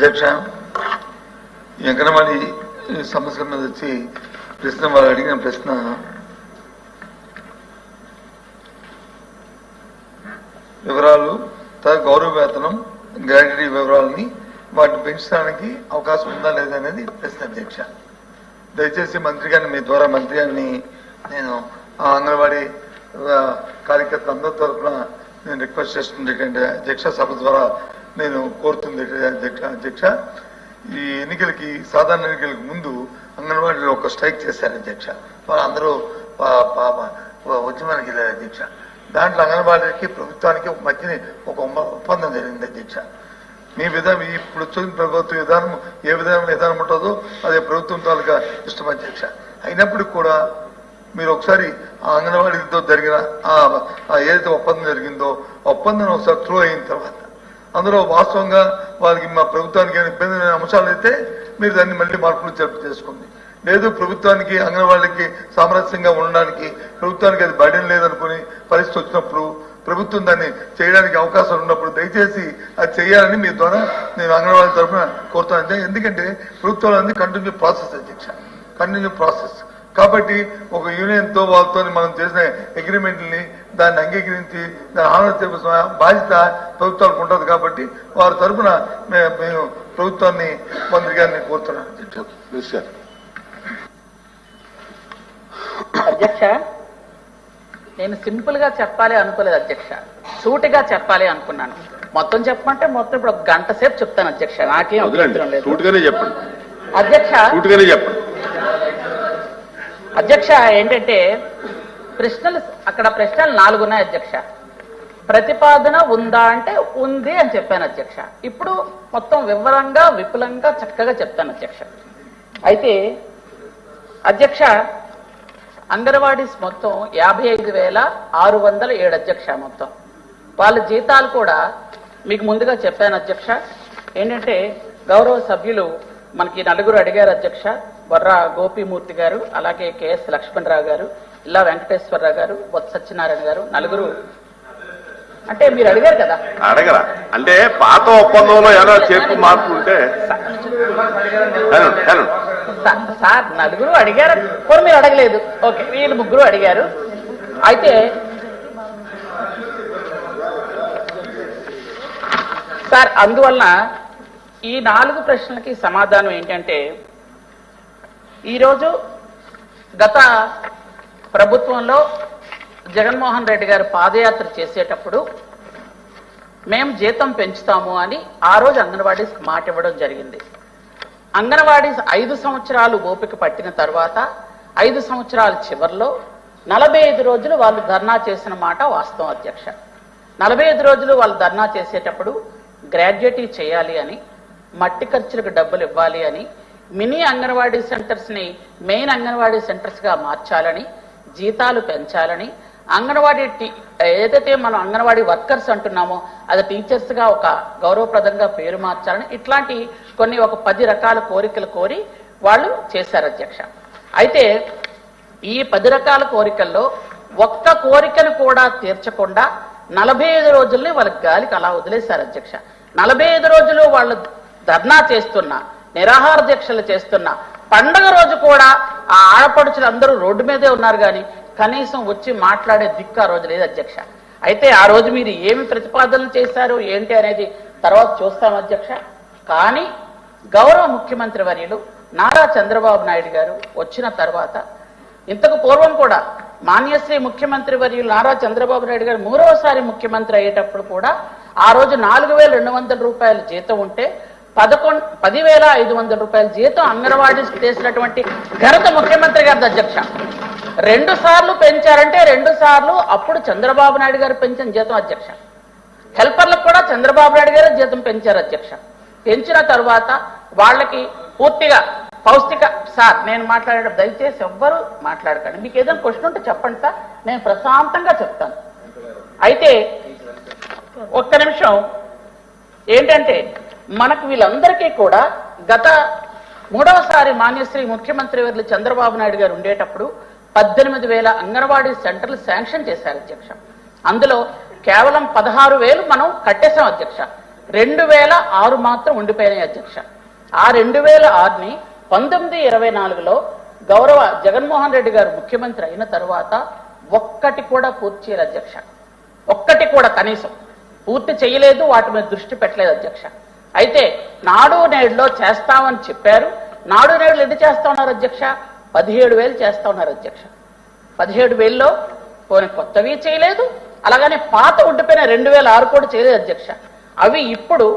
అధ్యక్ష, ఈ అంగన్వాడీ సమస్య మీద వచ్చి ప్రశ్న వాళ్ళు అడిగిన ప్రశ్న వివరాలు గౌరవ వేతనం గ్రాడ్యుటీ వివరాలని వాటిని పెంచడానికి అవకాశం ఉందా లేదా అనేది ప్రశ్న అధ్యక్ష. దయచేసి మంత్రి గారిని మీ ద్వారా మంత్రి గారిని నేను అంగన్వాడీ కార్యకర్తలు అందరి తరఫున నేను రిక్వెస్ట్ చేస్తుంది అధ్యక్ష, సభ ద్వారా నేను కోరుతుంది అధ్యక్ష, ఈ ఎన్నికలకి సాధారణ ఎన్నికలకు ముందు అంగన్వాడీలో ఒక స్ట్రైక్ చేశారు అధ్యక్ష. వాళ్ళందరూ ఉద్యమానికి వెళ్ళారు అధ్యక్ష. దాంట్లో అంగన్వాడీకి ప్రభుత్వానికి మధ్యని ఒక ఒప్పందం జరిగింది అధ్యక్ష. మీ విధానం ఇప్పుడు వచ్చిన ప్రభుత్వ విధానం ఏ విధానం ఉంటుందో అదే ప్రభుత్వం తాలూకా ఇష్టం అధ్యక్ష. అయినప్పటికీ కూడా మీరు ఒకసారి ఆ అంగన్వాడీతో జరిగిన ఏదైతే ఒప్పందం జరిగిందో ఒప్పందం ఒకసారి త్రూ అయిన తర్వాత అందులో వాస్తవంగా వాళ్ళకి మా ప్రభుత్వానికి ఇబ్బంది అంశాలు అయితే మీరు దాన్ని మళ్ళీ మార్పులు చేసుకోండి. లేదు ప్రభుత్వానికి అంగన్వాడీకి సామరస్యంగా ఉండడానికి ప్రభుత్వానికి అది బర్డెన్ లేదనుకుని పరిస్థితి వచ్చినప్పుడు ప్రభుత్వం దాన్ని చేయడానికి అవకాశం ఉన్నప్పుడు దయచేసి అది చేయాలని మీ ద్వారా నేను అంగన్వాడీ తరఫున కోరుతాను. ఎందుకంటే ప్రభుత్వాలు అన్ని కంటిన్యూ ప్రాసెస్ అధ్యక్ష, కంటిన్యూ ప్రాసెస్ కాబట్టి ఒక యూనియన్ తో వాళ్ళతో మనం చేసిన అగ్రిమెంట్ని దాన్ని అంగీకరించి దాన్ని ఆనర్ చేసిన బాధ్యత ప్రభుత్వాలకు ఉంటుంది. కాబట్టి వారి తరఫున మేము ప్రభుత్వాన్ని మంత్రి గారిని కోరుతున్నాను అధ్యక్ష. నేను సింపుల్ గా చెప్పాలి అనుకోలేదు అధ్యక్ష, సూటిగా చెప్పాలి అనుకున్నాను. మొత్తం చెప్పమంటే మొత్తం ఇప్పుడు ఒక గంట సేపు చెప్తాను అధ్యక్ష, నాకేం అభ్యంతరం లేదు అధ్యక్ష. అధ్యక్ష ఏంటంటే అక్కడ ప్రశ్నలు 4 ఉన్నాయి అధ్యక్ష. ప్రతిపాదన ఉందా అంటే ఉంది అని చెప్పాను అధ్యక్ష. ఇప్పుడు మొత్తం వివరంగా విపులంగా చక్కగా చెప్తాను అధ్యక్ష. అయితే అధ్యక్ష అంగన్వాడీస్ మొత్తం 55,607 అధ్యక్ష. మొత్తం వాళ్ళ జీతాలు కూడా మీకు ముందుగా చెప్పాను అధ్యక్ష. ఏంటంటే గౌరవ సభ్యులు మనకి 4 అడిగారు అధ్యక్ష. బొర్రా గోపీమూర్తి గారు, అలాగే కెఎస్ లక్ష్మణరావు గారు, ఇల్లా వెంకటేశ్వరరావు గారు, బొత్స సత్యనారాయణ గారు 4 అంటే మీరు అడిగారు కదా. అడగరా అంటే పాత ఒప్పందంలో ఏదో చేర్పు మార్పు ఉంటే సార్ 4 అడిగారు, కూడా మీరు అడగలేదు. ఓకే, వీళ్ళు 3 అడిగారు. అయితే సార్ అందువలన ఈ 4 ప్రశ్నలకి సమాధానం ఏంటంటే ఈరోజు గత ప్రభుత్వంలో జగన్మోహన్ రెడ్డి గారు పాదయాత్ర చేసేటప్పుడు మేము జీతం పెంచుతాము అని ఆ రోజు అంగన్వాడీస్కి మాట ఇవ్వడం జరిగింది. అంగన్వాడీస్ 5 సంవత్సరాలు ఓపిక పట్టిన తర్వాత 5 సంవత్సరాల చివరిలో 45 రోజులు వాళ్ళు ధర్నా చేసిన మాట వాస్తవం అధ్యక్ష. 45 రోజులు వాళ్ళు ధర్నా చేసేటప్పుడు గ్రాడ్యుయేటీ చేయాలి అని, మట్టి ఖర్చులకు డబ్బులు ఇవ్వాలి అని, మినీ అంగన్వాడీ సెంటర్స్ ని మెయిన్ అంగన్వాడీ సెంటర్స్ గా మార్చాలని, జీతాలు పెంచాలని, అంగన్వాడీ ఏదైతే మనం అంగన్వాడీ వర్కర్స్ అంటున్నామో అది టీచర్స్ గా ఒక గౌరవప్రదంగా పేరు మార్చాలని, ఇట్లాంటి కొన్ని ఒక 10 రకాల కోరికలు కోరి వాళ్ళు చేశారు అధ్యక్ష. అయితే ఈ 10 రకాల కోరికల్లో ఒక్క కోరికను కూడా తీర్చకుండా 45 రోజుల్ని వాళ్ళకి గాలికి అలా వదిలేశారు అధ్యక్ష. 45 రోజులు వాళ్ళు ధర్నా చేస్తున్నా, నిరాహార దీక్షలు చేస్తున్నా, పండగ రోజు కూడా ఆ ఆడపడుచులు అందరూ రోడ్డు మీదే ఉన్నారు కానీ కనీసం వచ్చి మాట్లాడే దిక్కు ఆ రోజు లేదు అధ్యక్ష. అయితే ఆ రోజు మీరు ఏమి ప్రతిపాదనలు చేశారు ఏంటి అనేది తర్వాత చూస్తాం అధ్యక్ష. కానీ గౌరవ ముఖ్యమంత్రి వర్యులు నారా చంద్రబాబు నాయుడు గారు వచ్చిన తర్వాత, ఇంతకు పూర్వం కూడా మాన్యశ్రీ ముఖ్యమంత్రి వర్యులు నారా చంద్రబాబు నాయుడు గారు 3వసారి ముఖ్యమంత్రి అయ్యేటప్పుడు కూడా ఆ రోజు 4,200 రూపాయల జీతం ఉంటే 10,500 రూపాయల జీతం అంగన్వాడీస్ చేసినటువంటి ఘనత ముఖ్యమంత్రి గారి అధ్యక్ష. 2 సార్లు పెంచారంటే 2 సార్లు అప్పుడు చంద్రబాబు నాయుడు గారు పెంచిన జీతం అధ్యక్ష. హెల్పర్లకు కూడా చంద్రబాబు నాయుడు గారు జీతం పెంచారు అధ్యక్ష. పెంచిన తర్వాత వాళ్ళకి పూర్తిగా పౌష్టిక సార్ నేను మాట్లాడే దయచేసి ఎవ్వరూ మాట్లాడకండి. మీకు ఏదైనా క్వశ్చన్ ఉంటే చెప్పండి సార్, నేను ప్రశాంతంగా చెప్తాను. అయితే ఒక్క నిమిషం ఏంటంటే మనకు వీళ్ళందరికీ కూడా గత 3వసారి మాన్యశ్రీ ముఖ్యమంత్రి వర్యులు చంద్రబాబు నాయుడు గారు ఉండేటప్పుడు 18,000 అంగన్వాడీ సెంటర్లు శాంక్షన్ చేశారు అధ్యక్ష. అందులో కేవలం 16,000 మనం కట్టేశాం అధ్యక్ష. 2006 మాత్రం ఉండిపోయినాయి అధ్యక్ష. ఆ 2006ని 1924లో గౌరవ జగన్మోహన్ రెడ్డి గారు ముఖ్యమంత్రి అయిన తర్వాత ఒక్కటి కూడా పూర్తి చేయలేదు అధ్యక్ష. ఒక్కటి కూడా కనీసం పూర్తి చేయలేదు, వాటి మీద దృష్టి పెట్టలేదు అధ్యక్ష. అయితే నాడు నేడులో చేస్తామని చెప్పారు. నాడు నేడులు ఎన్ని చేస్తా ఉన్నారు అధ్యక్ష? 17,000 చేస్తా ఉన్నారు అధ్యక్ష. 17,000లో పోనీ కొత్తవి చేయలేదు, అలాగనే పాత ఉండిపోయిన 2006 కూడా చేయలేదు అధ్యక్ష. అవి ఇప్పుడు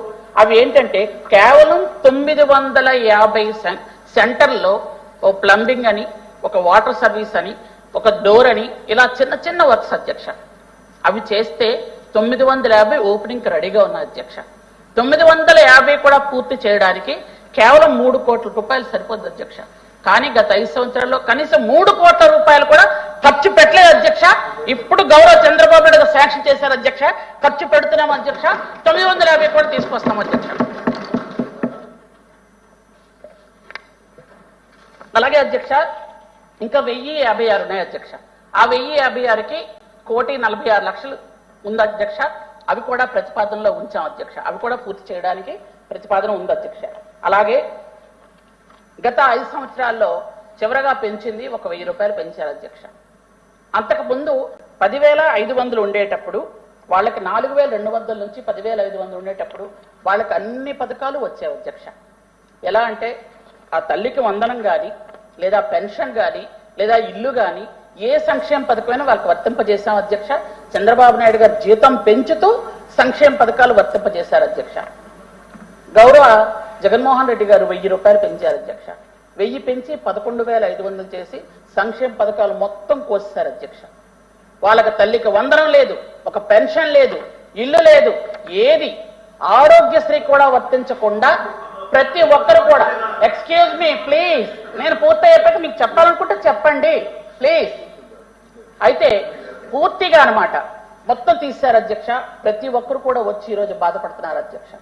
అవి ఏంటంటే కేవలం 950 సెంటర్లో ఓ ప్లంబింగ్ అని, ఒక వాటర్ సర్వీస్ అని, ఒక డోర్ అని, ఇలా చిన్న చిన్న వర్క్స్ అధ్యక్ష. అవి చేస్తే 950 ఓపెనింగ్ రెడీగా ఉన్నాయి అధ్యక్ష. 950 కూడా పూర్తి చేయడానికి కేవలం 3 కోట్ల రూపాయలు సరిపోద్ది అధ్యక్ష. కానీ గత 5 సంవత్సరాల్లో కనీసం 3 కోట్ల రూపాయలు కూడా ఖర్చు పెట్టలేదు అధ్యక్ష. ఇప్పుడు గౌరవ చంద్రబాబు నాయుడు శాంక్షన్ చేశారు అధ్యక్ష. ఖర్చు పెడుతున్నాం అధ్యక్ష. 950 కూడా తీసుకొస్తాం అధ్యక్ష. అలాగే అధ్యక్ష ఇంకా 1056 ఉన్నాయి అధ్యక్ష. ఆ 1056కి 1,46,00,000 ఉంది అధ్యక్ష. అవి కూడా ప్రతిపాదనలో ఉంచాం అధ్యక్ష. అవి కూడా పూర్తి చేయడానికి ప్రతిపాదన ఉంది అధ్యక్ష. అలాగే గత 5 సంవత్సరాల్లో చివరగా పెంచింది ఒక 1,000 రూపాయలు పెంచారు అధ్యక్ష. అంతకుముందు 10,500 ఉండేటప్పుడు వాళ్ళకి 4,200 నుంచి 10,500 ఉండేటప్పుడు వాళ్ళకి అన్ని పథకాలు వచ్చాయి అధ్యక్ష. ఎలా అంటే ఆ తల్లికి వందనం కానీ, లేదా పెన్షన్ కానీ, లేదా ఇల్లు కానీ, ఏ సంక్షేమ పథకమైనా వాళ్ళకి వర్తింపజేశాం అధ్యక్ష. చంద్రబాబు నాయుడు గారు జీతం పెంచుతూ సంక్షేమ పథకాలు వర్తింపజేశారు అధ్యక్ష. గౌరవ జగన్మోహన్ రెడ్డి గారు 1,000 రూపాయలు పెంచారు అధ్యక్ష. 1000 పెంచి 11,500 చేసి సంక్షేమ పథకాలు మొత్తం కోసేశారు అధ్యక్ష. వాళ్ళకి తల్లికి వందనం లేదు, ఒక పెన్షన్ లేదు, ఇల్లు లేదు, ఏది ఆరోగ్యశ్రీ కూడా వర్తించకుండా ప్రతి ఒక్కరు కూడా ఎక్స్క్యూజ్ మీ ప్లీజ్, నేను పూర్తయ్యేపటికి మీకు చెప్పాలనుకుంటే చెప్పండి ప్లీజ్. అయితే పూర్తిగా అన్నమాట మొత్తం తీశారు అధ్యక్ష. ప్రతి ఒక్కరు కూడా వచ్చి ఈరోజు బాధపడుతున్నారు అధ్యక్ష.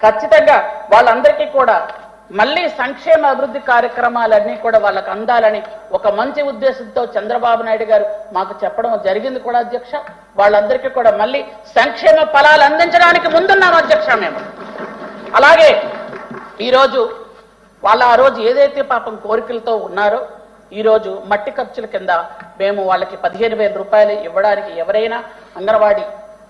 ఖచ్చితంగా వాళ్ళందరికీ కూడా మళ్ళీ సంక్షేమ అభివృద్ధి కార్యక్రమాలన్నీ కూడా వాళ్ళకు అందాలని ఒక మంచి ఉద్దేశంతో చంద్రబాబు నాయుడు గారు మాకు చెప్పడం జరిగింది కూడా అధ్యక్ష. వాళ్ళందరికీ కూడా మళ్ళీ సంక్షేమ ఫలాలు అందించడానికి ముందున్నాం అధ్యక్ష మేము. అలాగే ఈరోజు వాళ్ళ ఆ రోజు ఏదైతే పాపం కోరికలతో ఉన్నారో ఈరోజు మట్టి ఖర్చుల కింద మేము వాళ్ళకి 15,000 రూపాయలు ఇవ్వడానికి, ఎవరైనా అంగన్వాడీ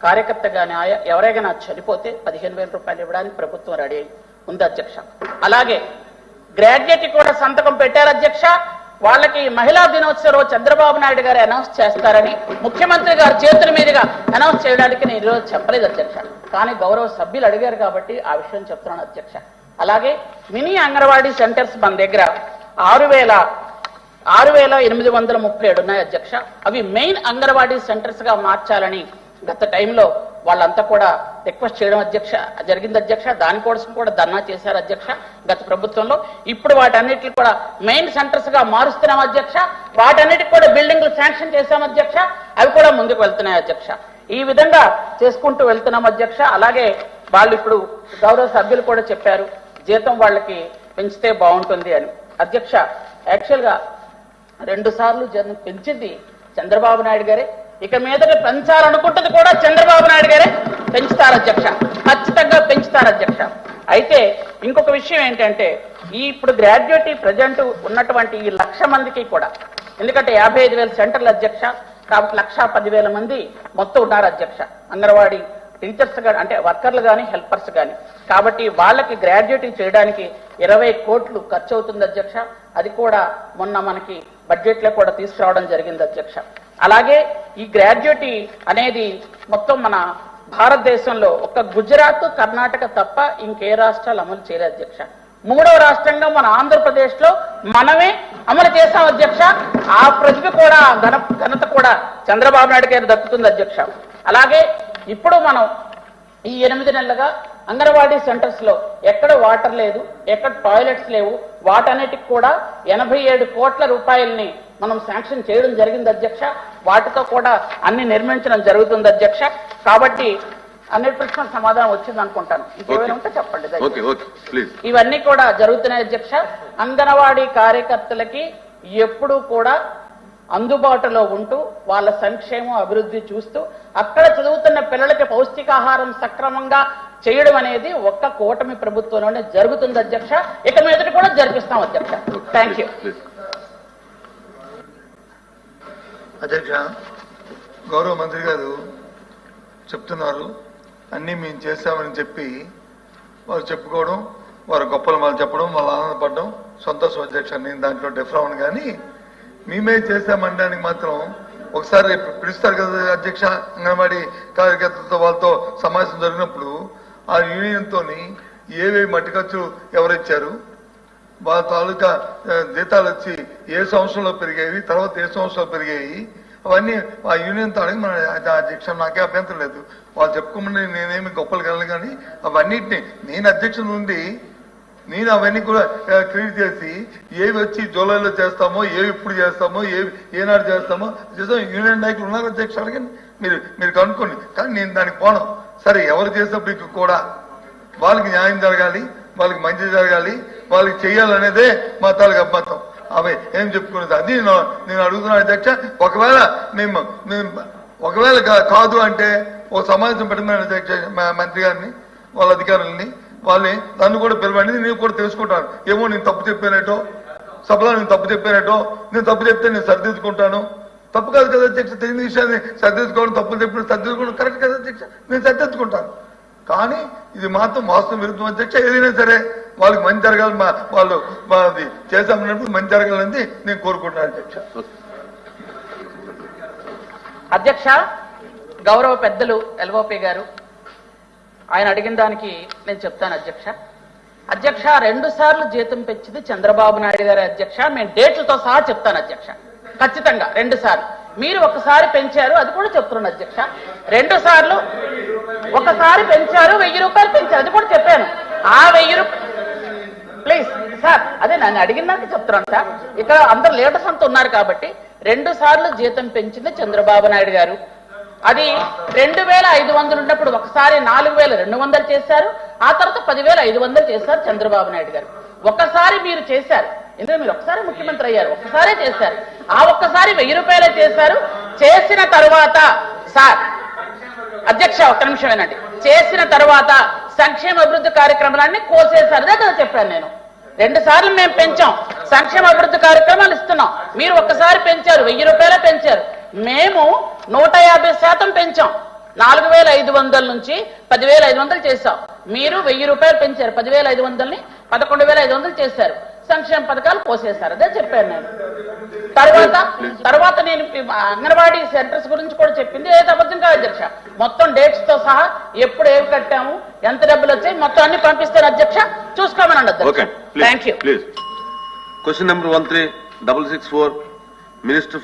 కార్యకర్త కానీ ఎవరైనా చనిపోతే 15,000 రూపాయలు ఇవ్వడానికి ప్రభుత్వం రెడీ ఉంది అధ్యక్ష. అలాగే గ్రాడ్యుయేట్ కూడా సంతకం పెట్టారు అధ్యక్ష. వాళ్ళకి మహిళా దినోత్సవం రోజు చంద్రబాబు నాయుడు గారు అనౌన్స్ చేస్తారని ముఖ్యమంత్రి గారు చేతుల మీదుగా అనౌన్స్ చేయడానికి నేను ఈరోజు చెప్పలేదు అధ్యక్ష. కానీ గౌరవ సభ్యులు అడిగారు కాబట్టి ఆ విషయం చెప్తున్నాను అధ్యక్ష. అలాగే మినీ అంగన్వాడీ సెంటర్స్ మన దగ్గర 6,837 ఉన్నాయి అధ్యక్ష. అవి మెయిన్ అంగన్వాడీ సెంటర్స్ గా మార్చాలని గత టైంలో వాళ్ళంతా కూడా రిక్వెస్ట్ చేయడం అధ్యక్ష జరిగింది అధ్యక్ష. దానికోసం కూడా ధర్నా చేశారు అధ్యక్ష గత ప్రభుత్వంలో. ఇప్పుడు వాటన్నిటిని కూడా మెయిన్ సెంటర్స్ గా మారుస్తున్నాం అధ్యక్ష. వాటన్నిటికి కూడా బిల్డింగ్లు శాంక్షన్ చేశాం అధ్యక్ష. అవి కూడా ముందుకు వెళ్తున్నాయి అధ్యక్ష. ఈ విధంగా చేసుకుంటూ వెళ్తున్నాం అధ్యక్ష. అలాగే వాళ్ళు ఇప్పుడు గౌరవ సభ్యులు కూడా చెప్పారు జీతం వాళ్ళకి పెంచితే బాగుంటుంది అని అధ్యక్ష. యాక్చువల్ గా 2 సార్లు పెంచింది చంద్రబాబు నాయుడు గారే. ఇక మీదట పెంచాలనుకుంటుంది కూడా చంద్రబాబు నాయుడు గారే పెంచుతారు అధ్యక్ష. ఖచ్చితంగా పెంచుతారు అధ్యక్ష. అయితే ఇంకొక విషయం ఏంటంటే ఇప్పుడు గ్రాడ్యుయేట్ ప్రజెంట్ ఉన్నటువంటి ఈ 1,00,000 మందికి కూడా, ఎందుకంటే 55,000 సెంటర్లు అధ్యక్ష, కాబట్టి 1,10,000 మంది మొత్తం ఉన్నారు అధ్యక్ష. అంగన్వాడీ టీచర్స్ కానీ, అంటే వర్కర్లు కానీ హెల్పర్స్ కానీ. కాబట్టి వాళ్ళకి గ్రాడ్యుయేట్ చేయడానికి 20 కోట్లు ఖర్చు అవుతుంది అధ్యక్ష. అది కూడా మొన్న మనకి బడ్జెట్ లో కూడా తీసుకురావడం జరిగింది అధ్యక్ష. అలాగే ఈ గ్రాడ్యుయేట్ అనేది మొత్తం మన భారతదేశంలో ఒక్క గుజరాత్, కర్ణాటక తప్ప ఇంకే రాష్ట్రాలు అమలు చేయలేదు అధ్యక్ష. 3వ రాష్ట్రంగా మన ఆంధ్రప్రదేశ్ లో మనమే అమలు చేశాం అధ్యక్ష. ఆ ప్రతిభ కూడా ఘనత కూడా చంద్రబాబు నాయుడు గారికి దక్కుతుంది అధ్యక్ష. అలాగే ఇప్పుడు మనం ఈ 8 నెలలుగా అంగన్వాడీ సెంటర్స్ లో ఎక్కడ వాటర్ లేదు, ఎక్కడ టాయిలెట్స్ లేవు, వాటన్నిటికి కూడా 87 కోట్ల రూపాయలని మనం శాంక్షన్ చేయడం జరిగింది అధ్యక్ష. వాటితో కూడా అన్ని నిర్మించడం జరుగుతుంది అధ్యక్ష. కాబట్టి అన్ని ప్రశ్నల సమాధానం వచ్చింది అనుకుంటాను. ఇంకేమైనా ఉంటే చెప్పండి. ఇవన్నీ కూడా జరుగుతున్నాయి అధ్యక్ష. అంగన్వాడీ కార్యకర్తలకి ఎప్పుడూ కూడా అందుబాటులో ఉంటూ వాళ్ళ సంక్షేమం అభివృద్ధి చూస్తూ అక్కడ చదువుతున్న పిల్లలకి పౌష్టికాహారం సక్రమంగా చేయడం అనేది ఒక్క కూటమి ప్రభుత్వంలోనే జరుగుతుంది అధ్యక్ష. ఇక మీదట కూడా జరిపిస్తాం అధ్యక్ష. థ్యాంక్ యూ అధ్యక్ష. గౌరవ మంత్రి గారు చెప్తున్నారు అన్నీ మేము చేస్తామని చెప్పి వారు చెప్పుకోవడం, వారు గొప్పలు వాళ్ళు చెప్పడం, వాళ్ళు ఆనందపడడం సంతోషం అధ్యక్ష. నేను దాంట్లో డిఫరెంట్ కానీ మేమే చేశామనడానికి మాత్రం ఒకసారి పిలుస్తారు కదా అధ్యక్ష. అంగన్వాడీ కార్యకర్తలతో వాళ్ళతో సమావేశం జరిగినప్పుడు ఆ యూనియన్తో ఏవేవి మట్టి ఖర్చులు ఎవరిచ్చారు, వాళ్ళ తాలూకా జీతాలు వచ్చి ఏ సంవత్సరంలో పెరిగాయి, తర్వాత ఏ సంవత్సరంలో పెరిగాయి, అవన్నీ ఆ యూనియన్తో అడిగి మన అధ్యక్ష నాకే అభ్యంతరం లేదు. వాళ్ళు చెప్పుకోమని నేనేమి గొప్పలు కలను కానీ అవన్నిటిని నేను అధ్యక్షుల నుండి నేను అవన్నీ కూడా క్రియేట్ చేసి ఏవి వచ్చి జూలైలో చేస్తామో, ఏవి ఇప్పుడు చేస్తామో, ఏవి ఏనాడు చేస్తామో చేస్తాం. యూనియన్ నాయకులు ఉన్నారు అధ్యక్ష, అడగండి మీరు కనుక్కోండి. కానీ నేను దానికి పోను. సరే ఎవరు చేసినప్పటికీ కూడా వాళ్ళకి న్యాయం జరగాలి, వాళ్ళకి మంచి జరగాలి, వాళ్ళకి చెయ్యాలనేదే మా తాలూకు అబద్ధం. అవి ఏం చెప్పుకునేది అది నేను అడుగుతున్నాను అధ్యక్ష. ఒకవేళ కాదు అంటే ఒక సమావేశం పెట్టమని అధ్యక్ష మంత్రి గారిని, వాళ్ళ అధికారులని, వాళ్ళని నన్ను కూడా పిలవండి. నేను కూడా తెలుసుకుంటాను. ఏమో నేను తప్పు చెప్పానేటో, సభలో నేను తప్పు చెప్పానేటో, నేను తప్పు చెప్తే నేను సరిదిద్దుకుంటాను. తప్పు కాదు కదా అధ్యక్ష, తెలియని విషయాన్ని సరిదిద్దుకోవడం, తప్పులు చెప్పిన సరిదిద్దుకోవడం కరెక్ట్ కదా అధ్యక్ష, నేను సరిదిద్దుకుంటాను. కానీ ఇది మాత్రం వాస్తవం విరుద్ధం అధ్యక్ష. ఏదైనా సరే వాళ్ళకి మంచి జరగాలి, వాళ్ళు అది చేశామన్నప్పుడు మంచి జరగాలని నేను కోరుకుంటున్నాను అధ్యక్ష. అధ్యక్ష, గౌరవ పెద్దలు ఎల్ఓపి గారు ఆయన అడిగిన దానికి నేను చెప్తాను అధ్యక్ష. అధ్యక్ష 2 సార్లు జీతం పెంచింది చంద్రబాబు నాయుడు గారి అధ్యక్ష. మేము డేట్లతో సహా చెప్తాను అధ్యక్ష. ఖచ్చితంగా 2 సార్లు. మీరు ఒకసారి పెంచారు, అది కూడా చెప్తున్నాను అధ్యక్ష. 2 సార్లు ఒకసారి పెంచారు, 1000 రూపాయలు పెంచారు, అది కూడా చెప్పాను. ఆ 1000 రూపాయలు ప్లీజ్ సార్, అదే నన్ను అడిగిన దానికి చెప్తున్నాను సార్. ఇక్కడ అందరు లీడర్స్ అంతా ఉన్నారు కాబట్టి 2 సార్లు జీతం పెంచింది చంద్రబాబు నాయుడు గారు. అది 2500 ఉన్నప్పుడు ఒకసారి 4200 చేశారు, ఆ తర్వాత 10500 చేశారు చంద్రబాబు నాయుడు గారు. ఒకసారి మీరు చేశారు, ఎందుకంటే మీరు ఒకసారి ముఖ్యమంత్రి అయ్యారు, ఒక్కసారే చేశారు. ఆ ఒక్కసారి 1000 రూపాయలే చేశారు. చేసిన తర్వాత సార్ అధ్యక్ష ఒక్క నిమిషం ఏనండి, చేసిన తర్వాత సంక్షేమ అభివృద్ధి కార్యక్రమాలన్నీ కోసేశారు. అదే కదా చెప్పాను నేను. 2 సార్లు మేము పెంచాం, సంక్షేమ అభివృద్ధి కార్యక్రమాలు ఇస్తున్నాం. మీరు ఒక్కసారి పెంచారు, 1000 రూపాయలే పెంచారు. మేము 150% పెంచాం. 4500 నుంచి 10500 చేశాం. మీరు 1000 రూపాయలు పెంచారు, 10500ని 11500 చేశారు. సంక్షేమ పథకాలు పోసేశారు. అదే చెప్పాను నేను. తర్వాత నేను అంగన్వాడీ సెంటర్స్ గురించి కూడా చెప్పింది ఏది అబద్ధం కాదు అధ్యక్ష. మొత్తం డేట్స్ తో సహా ఎప్పుడు ఏమి కట్టాము, ఎంత డబ్బులు వచ్చాయి, మొత్తం అన్ని పంపిస్తారు అధ్యక్ష. చూసుకోమనండి అధ్యక్ష. Thank you. Question number 13664, Minister